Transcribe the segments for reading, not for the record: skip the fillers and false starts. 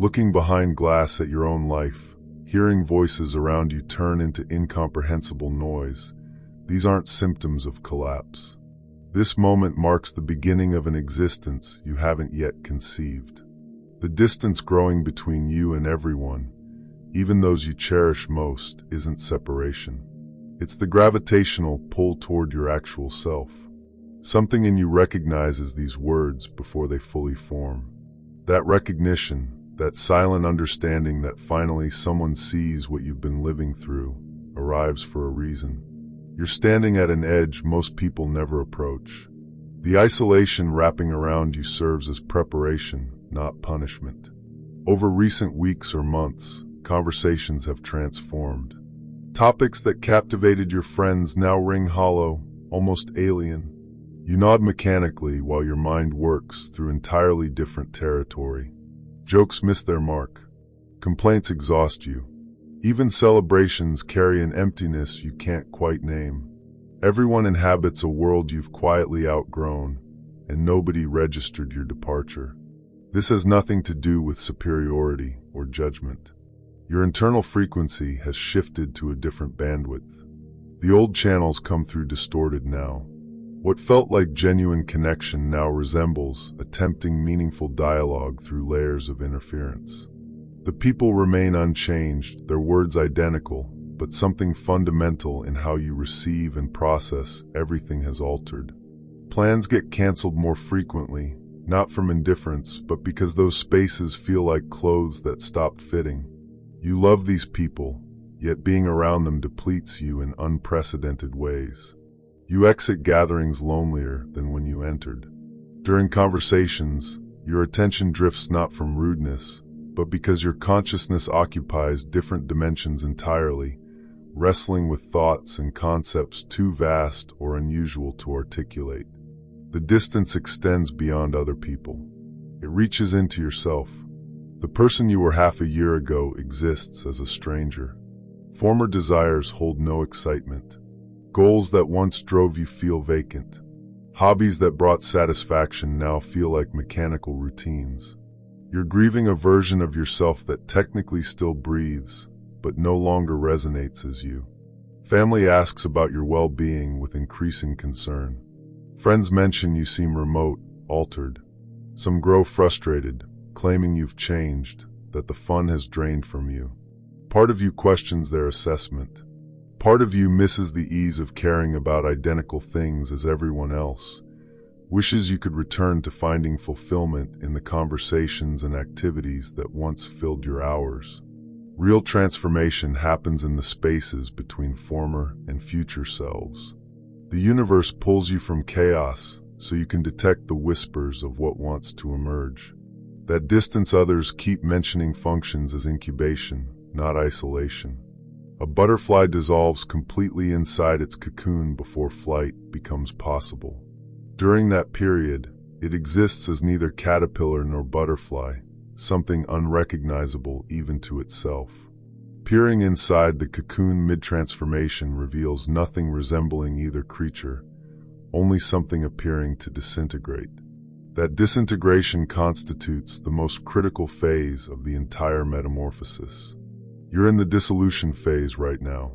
looking behind glass at your own life, hearing voices around you turn into incomprehensible noise. These aren't symptoms of collapse. This moment marks the beginning of an existence you haven't yet conceived. The distance growing between you and everyone, even those you cherish most, isn't separation. It's the gravitational pull toward your actual self. Something in you recognizes these words before they fully form. That recognition, that silent understanding that finally someone sees what you've been living through, arrives for a reason. You're standing at an edge most people never approach. The isolation wrapping around you serves as preparation, not punishment. Over recent weeks or months, conversations have transformed. Topics that captivated your friends now ring hollow, almost alien. You nod mechanically while your mind works through entirely different territory. Jokes miss their mark. Complaints exhaust you. Even celebrations carry an emptiness you can't quite name. Everyone inhabits a world you've quietly outgrown, and nobody registered your departure. This has nothing to do with superiority or judgment. Your internal frequency has shifted to a different bandwidth. The old channels come through distorted now. What felt like genuine connection now resembles attempting meaningful dialogue through layers of interference. The people remain unchanged, their words identical, but something fundamental in how you receive and process everything has altered. Plans get canceled more frequently, not from indifference, but because those spaces feel like clothes that stopped fitting. You love these people, yet being around them depletes you in unprecedented ways. You exit gatherings lonelier than when you entered. During conversations, your attention drifts not from rudeness, but because your consciousness occupies different dimensions entirely, wrestling with thoughts and concepts too vast or unusual to articulate. The distance extends beyond other people. It reaches into yourself. The person you were half a year ago exists as a stranger. Former desires hold no excitement. Goals that once drove you feel vacant. Hobbies that brought satisfaction now feel like mechanical routines. You're grieving a version of yourself that technically still breathes, but no longer resonates as you. Family asks about your well-being with increasing concern. Friends mention you seem remote, altered. Some grow frustrated, claiming you've changed, that the fun has drained from you. Part of you questions their assessment. Part of you misses the ease of caring about identical things as everyone else, wishes you could return to finding fulfillment in the conversations and activities that once filled your hours. Real transformation happens in the spaces between former and future selves. The universe pulls you from chaos so you can detect the whispers of what wants to emerge. That distance others keep mentioning functions as incubation, not isolation. A butterfly dissolves completely inside its cocoon before flight becomes possible. During that period, it exists as neither caterpillar nor butterfly, something unrecognizable even to itself. Peering inside the cocoon mid-transformation reveals nothing resembling either creature, only something appearing to disintegrate. That disintegration constitutes the most critical phase of the entire metamorphosis. You're in the dissolution phase right now.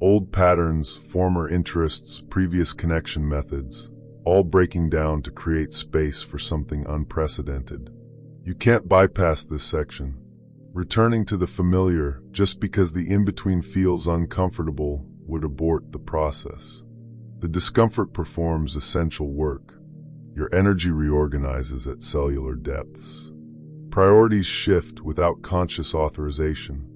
Old patterns, former interests, previous connection methods, all breaking down to create space for something unprecedented. You can't bypass this section. Returning to the familiar just because the in-between feels uncomfortable would abort the process. The discomfort performs essential work. Your energy reorganizes at cellular depths. Priorities shift without conscious authorization.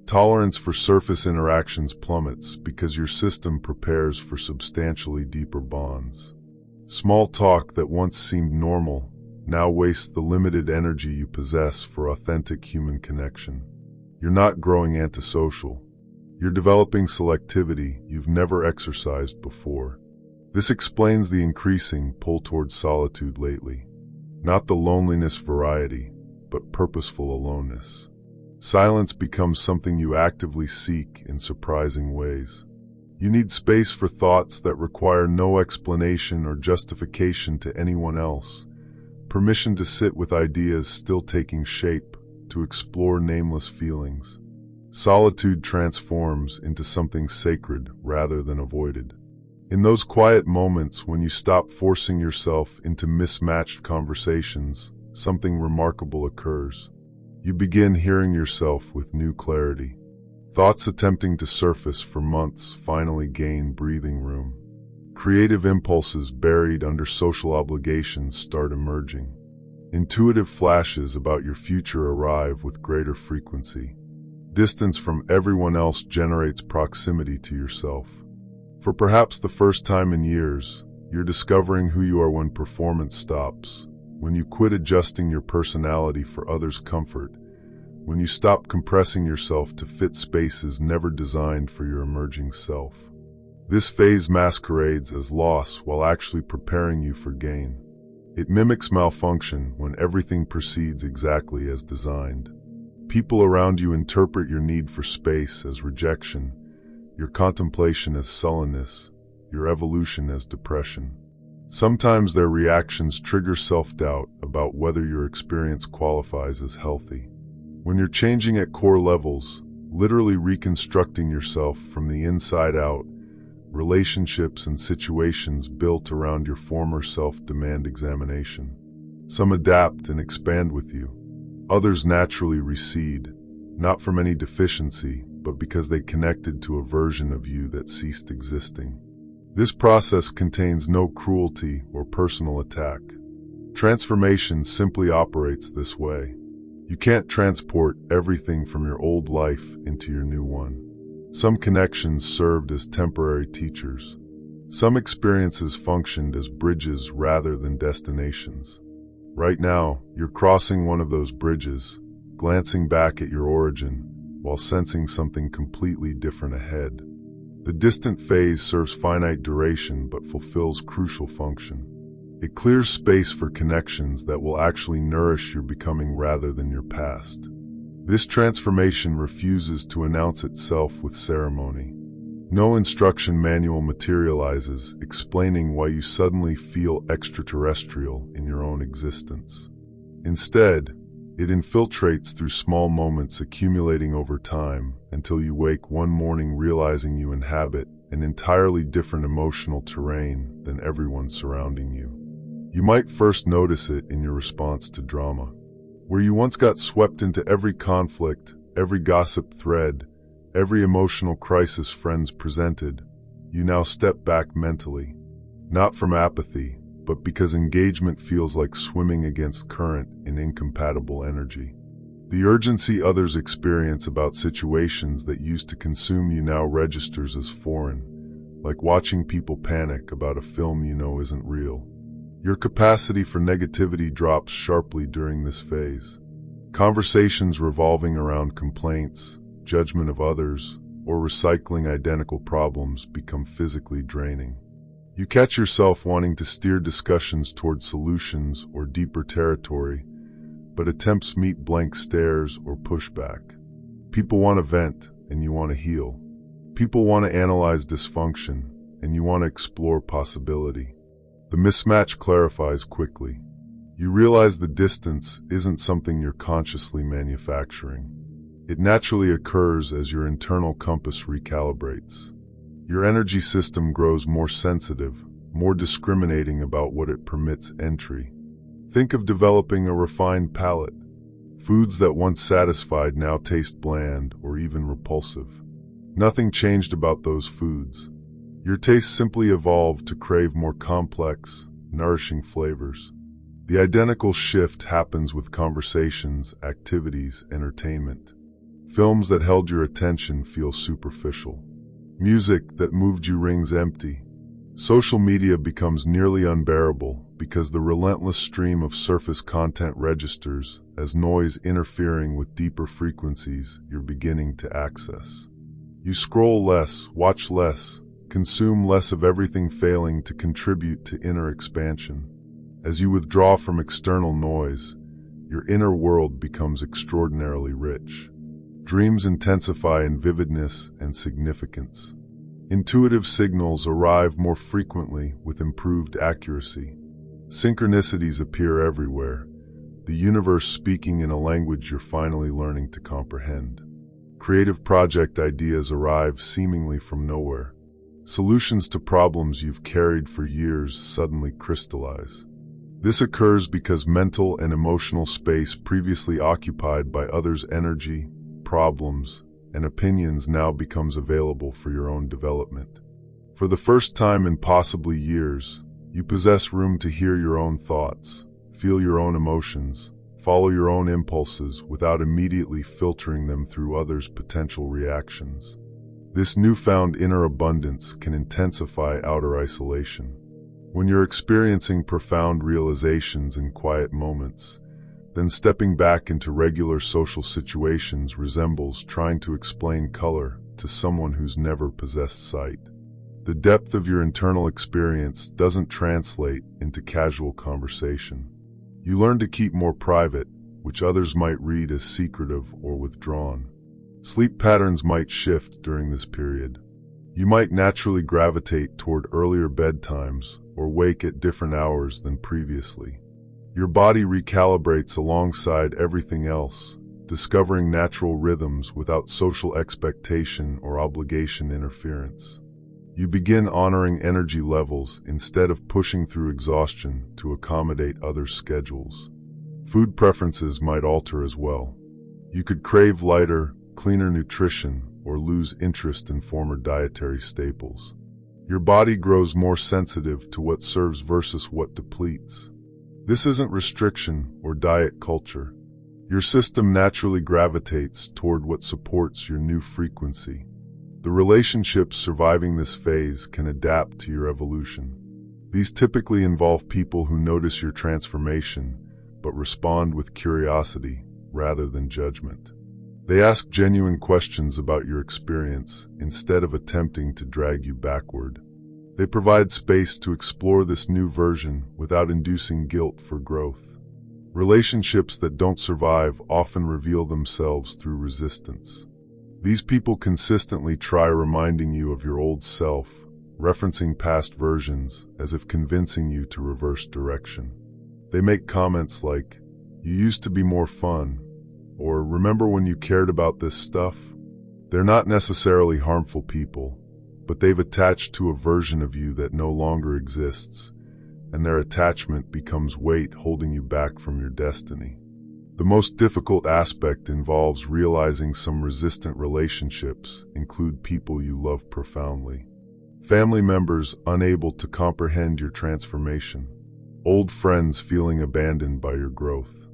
Tolerance for surface interactions plummets because your system prepares for substantially deeper bonds. Small talk that once seemed normal now wastes the limited energy you possess for authentic human connection. You're not growing antisocial. You're developing selectivity you've never exercised before. This explains the increasing pull towards solitude lately. Not the loneliness variety, but purposeful aloneness. Silence becomes something you actively seek in surprising ways. You need space for thoughts that require no explanation or justification to anyone else. Permission to sit with ideas still taking shape, to explore nameless feelings. Solitude transforms into something sacred rather than avoided. In those quiet moments when you stop forcing yourself into mismatched conversations, something remarkable occurs. You begin hearing yourself with new clarity. Thoughts attempting to surface for months finally gain breathing room. Creative impulses buried under social obligations start emerging. Intuitive flashes about your future arrive with greater frequency. Distance from everyone else generates proximity to yourself. For perhaps the first time in years, you're discovering who you are when performance stops, when you quit adjusting your personality for others' comfort, when you stop compressing yourself to fit spaces never designed for your emerging self. This phase masquerades as loss while actually preparing you for gain. It mimics malfunction when everything proceeds exactly as designed. People around you interpret your need for space as rejection, your contemplation as sullenness, your evolution as depression. Sometimes their reactions trigger self-doubt about whether your experience qualifies as healthy. When you're changing at core levels, literally reconstructing yourself from the inside out, relationships and situations built around your former self demand examination. Some adapt and expand with you. Others naturally recede, not from any deficiency, but because they connected to a version of you that ceased existing. This process contains no cruelty or personal attack. Transformation simply operates this way. You can't transport everything from your old life into your new one. Some connections served as temporary teachers. Some experiences functioned as bridges rather than destinations. Right now, you're crossing one of those bridges, glancing back at your origin, while sensing something completely different ahead. The distant phase serves finite duration but fulfills crucial function. It clears space for connections that will actually nourish your becoming rather than your past. This transformation refuses to announce itself with ceremony. No instruction manual materializes, explaining why you suddenly feel extraterrestrial in your own existence. Instead, it infiltrates through small moments accumulating over time until you wake one morning realizing you inhabit an entirely different emotional terrain than everyone surrounding you. You might first notice it in your response to drama. Where you once got swept into every conflict, every gossip thread, every emotional crisis friends presented, you now step back mentally. Not from apathy, but because engagement feels like swimming against current in incompatible energy. The urgency others experience about situations that used to consume you now registers as foreign, like watching people panic about a film you know isn't real. Your capacity for negativity drops sharply during this phase. Conversations revolving around complaints, judgment of others, or recycling identical problems become physically draining. You catch yourself wanting to steer discussions toward solutions or deeper territory, but attempts meet blank stares or pushback. People want to vent, and you want to heal. People want to analyze dysfunction, and you want to explore possibility. The mismatch clarifies quickly. You realize the distance isn't something you're consciously manufacturing. It naturally occurs as your internal compass recalibrates. Your energy system grows more sensitive, more discriminating about what it permits entry. Think of developing a refined palate. Foods that once satisfied now taste bland or even repulsive. Nothing changed about those foods. Your taste simply evolved to crave more complex, nourishing flavors. The identical shift happens with conversations, activities, entertainment. Films that held your attention feel superficial. Music that moved you rings empty. Social media becomes nearly unbearable because the relentless stream of surface content registers as noise interfering with deeper frequencies you're beginning to access. You scroll less, watch less, consume less of everything, failing to contribute to inner expansion. As you withdraw from external noise, your inner world becomes extraordinarily rich. Dreams intensify in vividness and significance. Intuitive signals arrive more frequently with improved accuracy. Synchronicities appear everywhere, the universe speaking in a language you're finally learning to comprehend. Creative project ideas arrive seemingly from nowhere. Solutions to problems you've carried for years suddenly crystallize. This occurs because mental and emotional space previously occupied by others' energy, problems, and opinions now becomes available for your own development. For the first time in possibly years, you possess room to hear your own thoughts, feel your own emotions, follow your own impulses without immediately filtering them through others' potential reactions. This newfound inner abundance can intensify outer isolation. When you're experiencing profound realizations in quiet moments, then stepping back into regular social situations resembles trying to explain color to someone who's never possessed sight. The depth of your internal experience doesn't translate into casual conversation. You learn to keep more private, which others might read as secretive or withdrawn. Sleep patterns might shift during this period. You might naturally gravitate toward earlier bedtimes or wake at different hours than previously. Your body recalibrates alongside everything else, discovering natural rhythms without social expectation or obligation interference. You begin honoring energy levels instead of pushing through exhaustion to accommodate others' schedules. Food preferences might alter as well. You could crave lighter, cleaner nutrition or lose interest in former dietary staples. Your body grows more sensitive to what serves versus what depletes. This isn't restriction or diet culture. Your system naturally gravitates toward what supports your new frequency. The relationships surviving this phase can adapt to your evolution. These typically involve people who notice your transformation, but respond with curiosity rather than judgment. They ask genuine questions about your experience instead of attempting to drag you backward. They provide space to explore this new version without inducing guilt for growth. Relationships that don't survive often reveal themselves through resistance. These people consistently try reminding you of your old self, referencing past versions as if convincing you to reverse direction. They make comments like, "You used to be more fun," or "Remember when you cared about this stuff?" They're not necessarily harmful people, but they've attached to a version of you that no longer exists, and their attachment becomes weight holding you back from your destiny. The most difficult aspect involves realizing some resistant relationships include people you love profoundly. Family members unable to comprehend your transformation. Old friends feeling abandoned by your growth.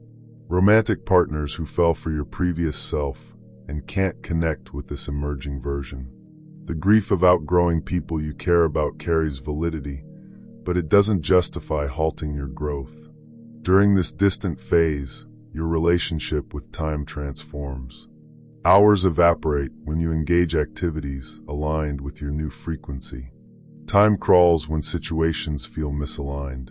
Romantic partners who fell for your previous self and can't connect with this emerging version. The grief of outgrowing people you care about carries validity, but it doesn't justify halting your growth. During this distant phase, your relationship with time transforms. Hours evaporate when you engage activities aligned with your new frequency. Time crawls when situations feel misaligned.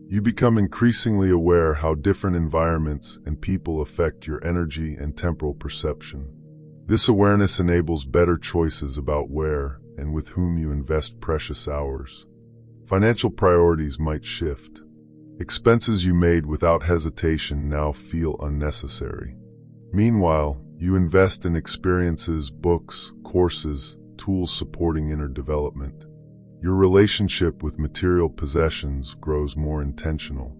You become increasingly aware how different environments and people affect your energy and temporal perception. This awareness enables better choices about where and with whom you invest precious hours. Financial priorities might shift. Expenses you made without hesitation now feel unnecessary. Meanwhile, you invest in experiences, books, courses, tools supporting inner development. Your relationship with material possessions grows more intentional.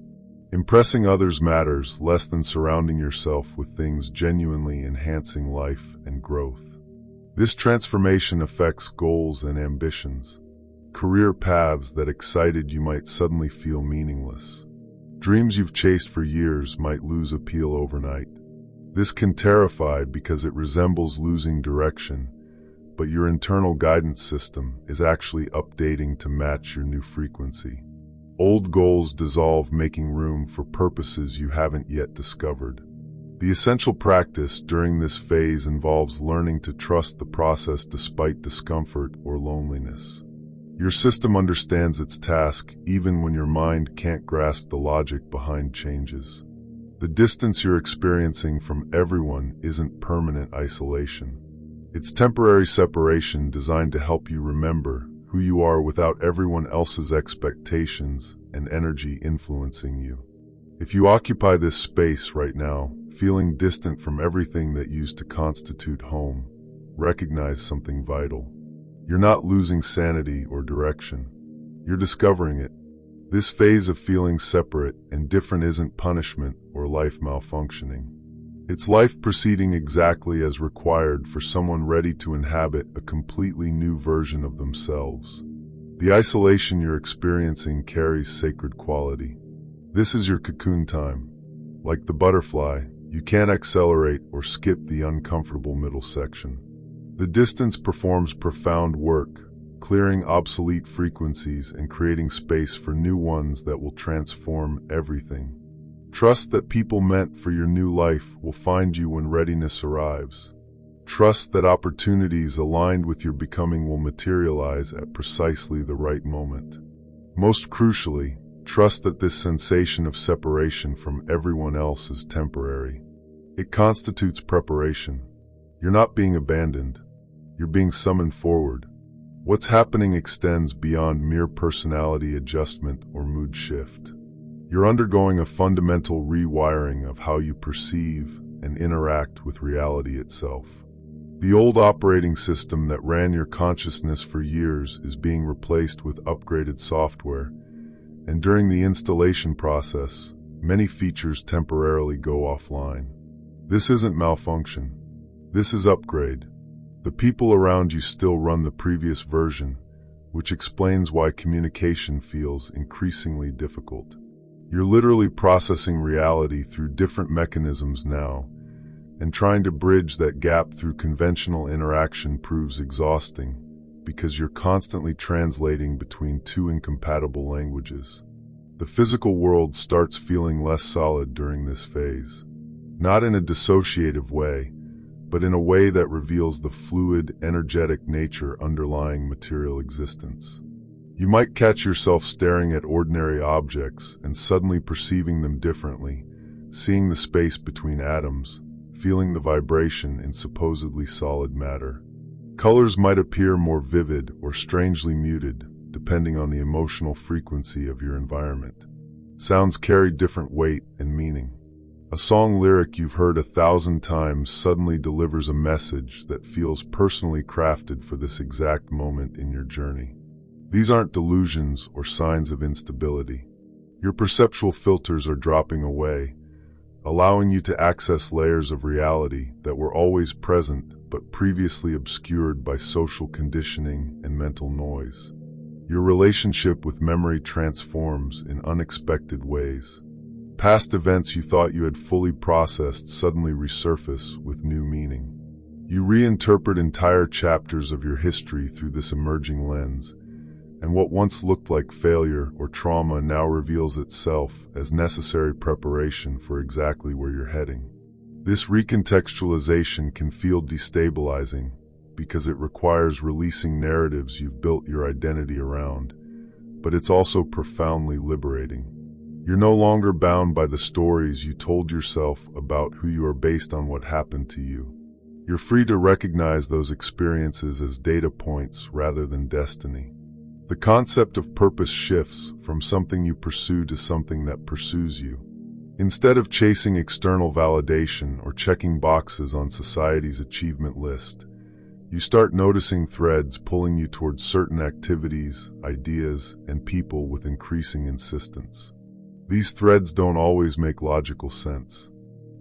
Impressing others matters less than surrounding yourself with things genuinely enhancing life and growth. This transformation affects goals and ambitions. Career paths that excited you might suddenly feel meaningless. Dreams you've chased for years might lose appeal overnight. This can terrify because it resembles losing direction, but your internal guidance system is actually updating to match your new frequency. Old goals dissolve, making room for purposes you haven't yet discovered. The essential practice during this phase involves learning to trust the process despite discomfort or loneliness. Your system understands its task even when your mind can't grasp the logic behind changes. The distance you're experiencing from everyone isn't permanent isolation. It's temporary separation designed to help you remember who you are without everyone else's expectations and energy influencing you. If you occupy this space right now, feeling distant from everything that used to constitute home, recognize something vital. You're not losing sanity or direction. You're discovering it. This phase of feeling separate and different isn't punishment or life malfunctioning. It's life proceeding exactly as required for someone ready to inhabit a completely new version of themselves. The isolation you're experiencing carries sacred quality. This is your cocoon time. Like the butterfly, you can't accelerate or skip the uncomfortable middle section. The distance performs profound work, clearing obsolete frequencies and creating space for new ones that will transform everything. Trust that people meant for your new life will find you when readiness arrives. Trust that opportunities aligned with your becoming will materialize at precisely the right moment. Most crucially, trust that this sensation of separation from everyone else is temporary. It constitutes preparation. You're not being abandoned. You're being summoned forward. What's happening extends beyond mere personality adjustment or mood shift. You're undergoing a fundamental rewiring of how you perceive and interact with reality itself. The old operating system that ran your consciousness for years is being replaced with upgraded software, and during the installation process, many features temporarily go offline. This isn't malfunction. This is upgrade. The people around you still run the previous version, which explains why communication feels increasingly difficult. You're literally processing reality through different mechanisms now, and trying to bridge that gap through conventional interaction proves exhausting because you're constantly translating between two incompatible languages. The physical world starts feeling less solid during this phase, not in a dissociative way, but in a way that reveals the fluid, energetic nature underlying material existence. You might catch yourself staring at ordinary objects and suddenly perceiving them differently, seeing the space between atoms, feeling the vibration in supposedly solid matter. Colors might appear more vivid or strangely muted, depending on the emotional frequency of your environment. Sounds carry different weight and meaning. A song lyric you've heard 1,000 times suddenly delivers a message that feels personally crafted for this exact moment in your journey. These aren't delusions or signs of instability. Your perceptual filters are dropping away, allowing you to access layers of reality that were always present but previously obscured by social conditioning and mental noise. Your relationship with memory transforms in unexpected ways. Past events you thought you had fully processed suddenly resurface with new meaning. You reinterpret entire chapters of your history through this emerging lens, and what once looked like failure or trauma now reveals itself as necessary preparation for exactly where you're heading. This recontextualization can feel destabilizing because it requires releasing narratives you've built your identity around, but it's also profoundly liberating. You're no longer bound by the stories you told yourself about who you are based on what happened to you. You're free to recognize those experiences as data points rather than destiny. The concept of purpose shifts from something you pursue to something that pursues you. Instead of chasing external validation or checking boxes on society's achievement list, you start noticing threads pulling you towards certain activities, ideas, and people with increasing insistence. These threads don't always make logical sense.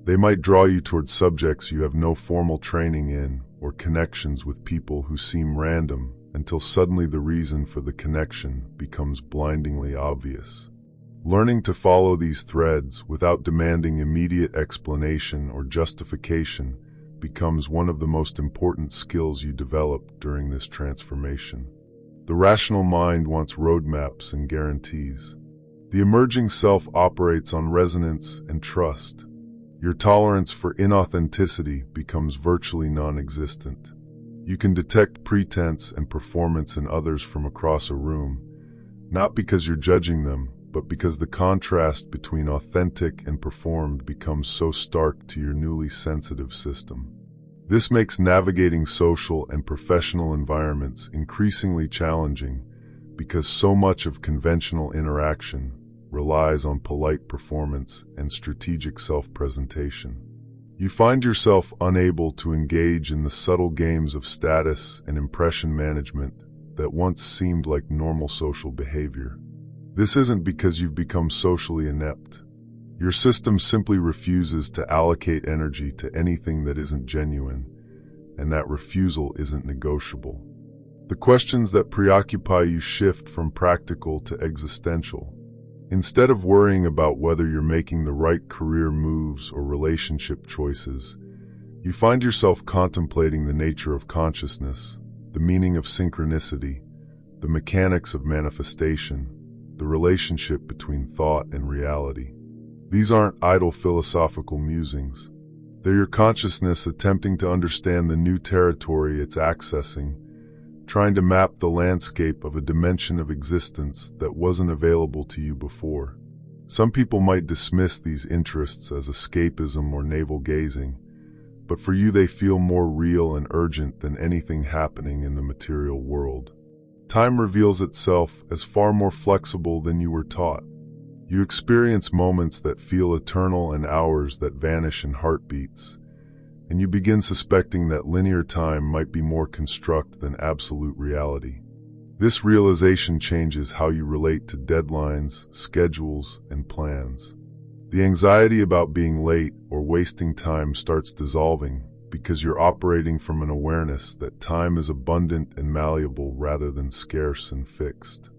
They might draw you towards subjects you have no formal training in or connections with people who seem random until suddenly the reason for the connection becomes blindingly obvious. Learning to follow these threads without demanding immediate explanation or justification becomes one of the most important skills you develop during this transformation. The rational mind wants roadmaps and guarantees. The emerging self operates on resonance and trust. Your tolerance for inauthenticity becomes virtually non-existent. You can detect pretense and performance in others from across a room, not because you're judging them, but because the contrast between authentic and performed becomes so stark to your newly sensitive system. This makes navigating social and professional environments increasingly challenging because so much of conventional interaction relies on polite performance and strategic self-presentation. You find yourself unable to engage in the subtle games of status and impression management that once seemed like normal social behavior. This isn't because you've become socially inept. Your system simply refuses to allocate energy to anything that isn't genuine, and that refusal isn't negotiable. The questions that preoccupy you shift from practical to existential. Instead of worrying about whether you're making the right career moves or relationship choices, you find yourself contemplating the nature of consciousness, the meaning of synchronicity, the mechanics of manifestation, the relationship between thought and reality. These aren't idle philosophical musings. They're your consciousness attempting to understand the new territory it's accessing, trying to map the landscape of a dimension of existence that wasn't available to you before. Some people might dismiss these interests as escapism or navel-gazing, but for you they feel more real and urgent than anything happening in the material world. Time reveals itself as far more flexible than you were taught. You experience moments that feel eternal and hours that vanish in heartbeats, and you begin suspecting that linear time might be more construct than absolute reality. This realization changes how you relate to deadlines, schedules, and plans. The anxiety about being late or wasting time starts dissolving because you're operating from an awareness that time is abundant and malleable rather than scarce and fixed.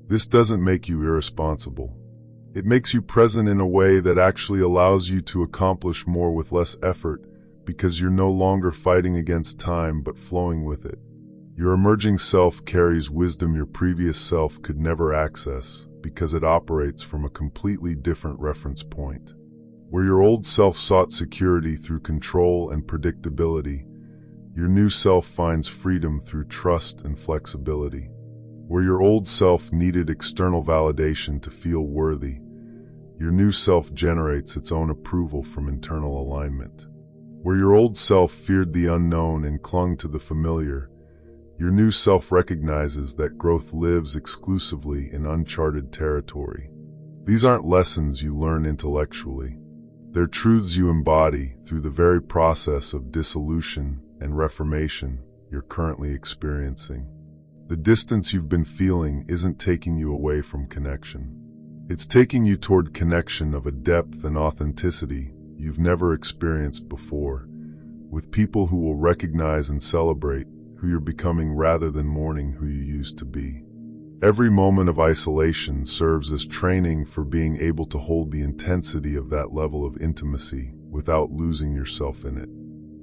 This doesn't make you irresponsible. It makes you present in a way that actually allows you to accomplish more with less effort, because you're no longer fighting against time but flowing with it. Your emerging self carries wisdom your previous self could never access because it operates from a completely different reference point. Where your old self sought security through control and predictability, your new self finds freedom through trust and flexibility. Where your old self needed external validation to feel worthy, your new self generates its own approval from internal alignment. Where your old self feared the unknown and clung to the familiar, your new self recognizes that growth lives exclusively in uncharted territory. These aren't lessons you learn intellectually. They're truths you embody through the very process of dissolution and reformation you're currently experiencing. The distance you've been feeling isn't taking you away from connection. It's taking you toward connection of a depth and authenticity you've never experienced before, with people who will recognize and celebrate who you're becoming rather than mourning who you used to be. Every moment of isolation serves as training for being able to hold the intensity of that level of intimacy without losing yourself in it.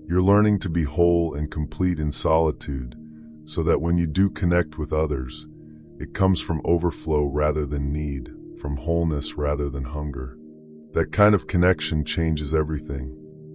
You're learning to be whole and complete in solitude, so that when you do connect with others, it comes from overflow rather than need, from wholeness rather than hunger. That kind of connection changes everything.